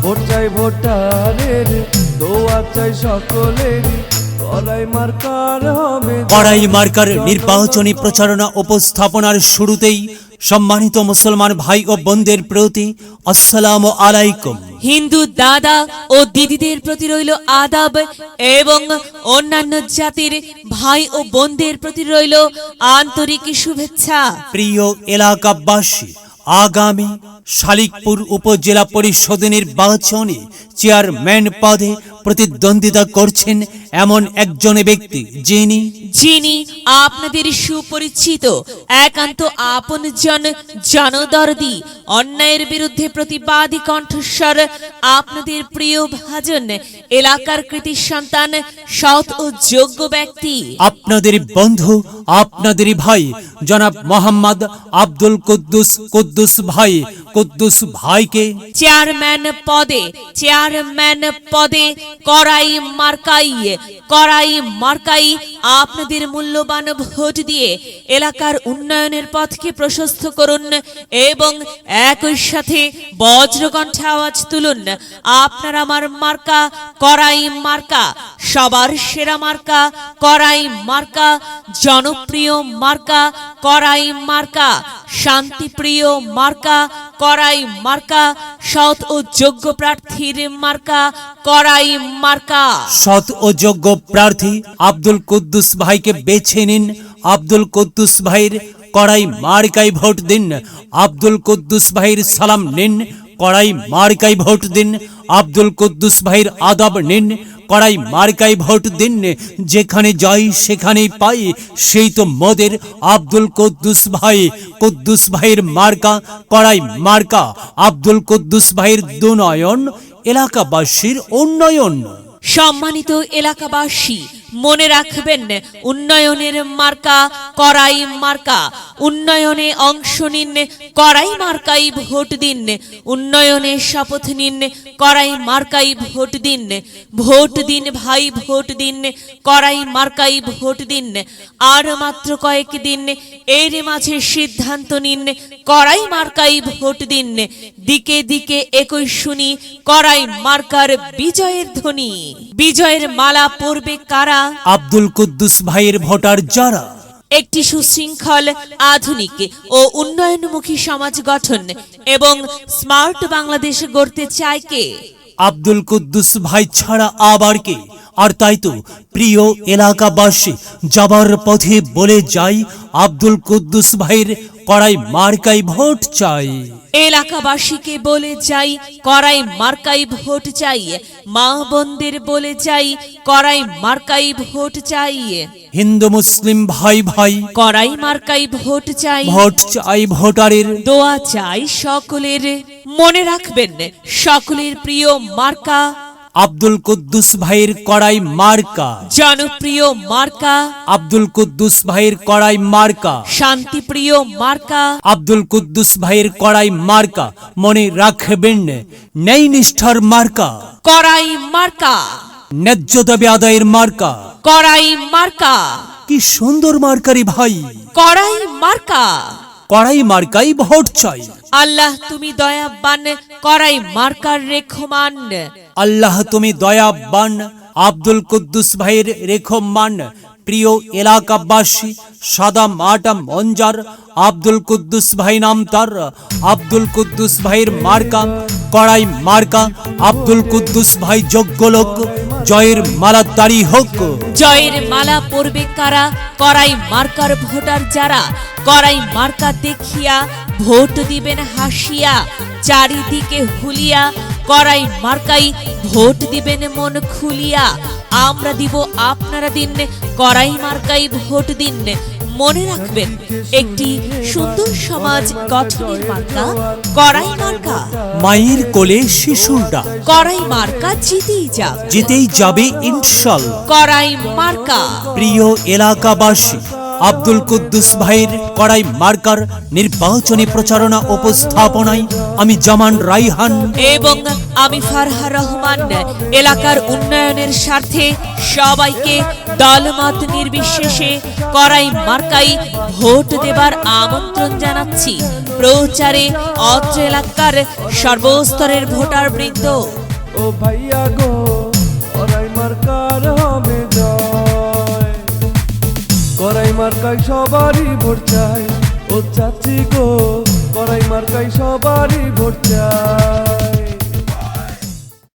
Vote চাই ভোটারের, দোয়া চাই সকলের, কড়াই মার্কার হবে। কড়াই মার্কার নির্বাচনী প্রচারণা উপস্থাপনার শুরুতেই সম্মানিত মুসলমান ভাই ও বোনদের প্রতি আসসালামু আলাইকুম। হিন্দু দাদা ও দিদিদের প্রতি রইল আদাব এবং অন্যান্য জাতির ভাই ও বোনদের প্রতি রইল আন্তরিক শুভেচ্ছা। প্রিয় এলাকাবাসী, আগামী শালিকপুর উপজেলা পরিষদ নির্বাচনে চেয়ারম্যান পদে প্রতিদ্বন্দ্বিতা করছেন এমন একজন ব্যক্তি যিনি আপনাদের সুপরিচিত, একান্ত আপনজন, জনদরদি, অন্যায়ের বিরুদ্ধে প্রতিবাদী কণ্ঠস্বর, আপনাদের প্রিয় ভাজন, এলাকার কৃতি সন্তান, সৎ ও যোগ্য ব্যক্তি, আপনাদের বন্ধু, আপনাদের ভাই জনাব মোহাম্মদ আব্দুল কুদ্দুস ভাইকে চেয়ারম্যান পদে কড়াই মার্কাই আপনাদের মূল্যবান ভোট দিয়ে এলাকার উন্নয়নের পথকে প্রশস্ত করুন এবং একই সাথে বজ্রকণ্ঠে আওয়াজ তুলুন, আপনার আমার মার্কা কড়াই মার্কা, সবার সেরা মার্কা কড়াই মার্কা, জনপ্রিয় মার্কা কড়াই মার্কা, শান্তিপ্রিয় মার্কা কড়াই মার্কা, সৎ ও যোগ্য প্রার্থীর মার্কা কড়াই মার্কা। সৎ ও যোগ্য প্রার্থী আব্দুল কুদ্দুস ভাইকে বেছে নিন। আব্দুল কুদ্দুস ভাইয়ের কড়াই মার্কায় ভোট দিন। আব্দুল কুদ্দুস ভাইয়ের সালাম নিন, কড়াই মার্কায় ভোট দিন। আব্দুল কুদ্দুস ভাইয়ের আদাব নিন, কড়াই মার্কায় ভোট দিন। যেখানে যাই সেখানেই পাই, সেই তো মোদের আব্দুল কুদ্দুস ভাইয়ের মার্কা কড়াই মার্কা। আব্দুল কুদ্দুস ভাইয়ের দুনয়ন, এলাকাবাসীর উন্নয়ন। সম্মানিত এলাকাবাসী, মনে রাখবেন, উন্নয়নের মার্কা কড়াই মার্কা। উন্নয়নে অংশ নিন, কড়াই মার্কাই ভোট দিন। উন্নয়নে শপথ নিন, কড়াই মার্কাই ভোট দিন। ভোট দিন ভাই, ভোট দিন, কড়াই মার্কাই ভোট দিন। আর মাত্র কয়েকদিন, এর মাঝে সিদ্ধান্ত নিন, কড়াই মার্কাই ভোট দিন। দিকে দিকে একই শুনি কড়াই মার্কার বিজয়ের ধ্বনি। বিজয়ের মালা পরবে কারা? আব্দুল কুদ্দুস ভাইয়ের ভোটার যারা একটি সুশৃঙ্খল, আধুনিক ও উন্নয়নমুখী সমাজ গঠন এবং স্মার্ট বাংলাদেশ গড়তে চায় কে? আব্দুল কুদ্দুস ভাই ছাড়া আবার কে? আর তাই তো প্রিয় এলাকাবাসী, যাবার পথে বলে যাই, আব্দুল কুদ্দুস ভাইয়ের কড়াই মার্কাই ভোট চাই। এলাকাবাসীকে বলে যাই, কড়াই মার্কাই ভোট চাই। মা বোনদের বলে যাই, কড়াই মার্কাই ভোট চাই। হিন্দু মুসলিম ভাই কড়াই মার্কাই ভোট চাই। ভোট চাই ভোটারের, দোয়া চাই সকলের। মনে রাখবেন, সকলের প্রিয় মার্কা আব্দুল কুদ্দুস ভাইয়ের কড়াই মার্কা। জনপ্রিয় মার্কা আব্দুল কুদ্দুস ভাইয়ের কড়াই মার্কা। শান্তিপ্রিয় মার্কা আব্দুল কুদ্দুস ভাইয়ের কড়াই মার্কা। মনে রাখবেন, ন্যায় নিষ্ঠার মার্কা কড়াই মার্কা। ন্যায্য দাবি আদায়ের মার্কা কড়াই মার্কা। কি সুন্দর মার্কারি ভাই, কড়াই মার্কা। কড়াই মার্কাই ভোট চাই। আল্লাহ তুমি দয়াবান, কড়াই মার্কার রেখমান। আল্লাহ তুমি দয়াবান, আব্দুল কুদ্দুস ভাইয়ের রেখমান। প্রিয় এলাকাবাসী, সাদা মাটা মঞ্জার আব্দুল কুদ্দুস ভাই নাম তার। আব্দুল কুদ্দুস ভাইয়ের মার্কা কড়াই মার্কা। আব্দুল কুদ্দুস ভাই যোগ্য লোক, জয়ের মালা তারি হোক। জয়ের মালা পরবে কারা? কড়াই মার্কার ভোটার যারা। কড়াই মার্কা দেখিয়া ভোট দিবেন হাসিয়া, চারিদিকে হুলিয়া। কড়াই মার্কাই ভোট দিবেন মন খুলিয়া। আমরা দিব, আপনারা দিন, কড়াই মার্কাই ভোট দিন। মনে রাখবেন, একটি সুন্দর সমাজ গঠনের মার্কা কড়াই মার্কা। মায়ের কোলে শিশুর ডাক, কড়াই মার্কা জিতেই যাবে ইনশাল্লাহ। কড়াই মার্কা। প্রিয় এলাকাবাসী, আব্দুল কুদ্দুস ভাইয়ের কড়াই মার্কার নির্বাচনী প্রচারণা উপস্থাপনায় আমি জামান রাইহান এবং আমি ফারহা রহমান এলাকার উন্নয়নের স্বার্থে সবাইকে দলমত নির্বিশেষে করাই মার্কাই ভোট দেবার আমন্ত্রণ জানাচ্ছি প্রচারে অত্র এলাকার সর্বস্তরের ভোটার বৃন্দ। ও ভাইয়া গো করাই মার্কার হবে জয়, করাই মার্কায় সবারই ভোট চাই। ও চাচি গো করাই মার্কায় সবারই ভোট চাই।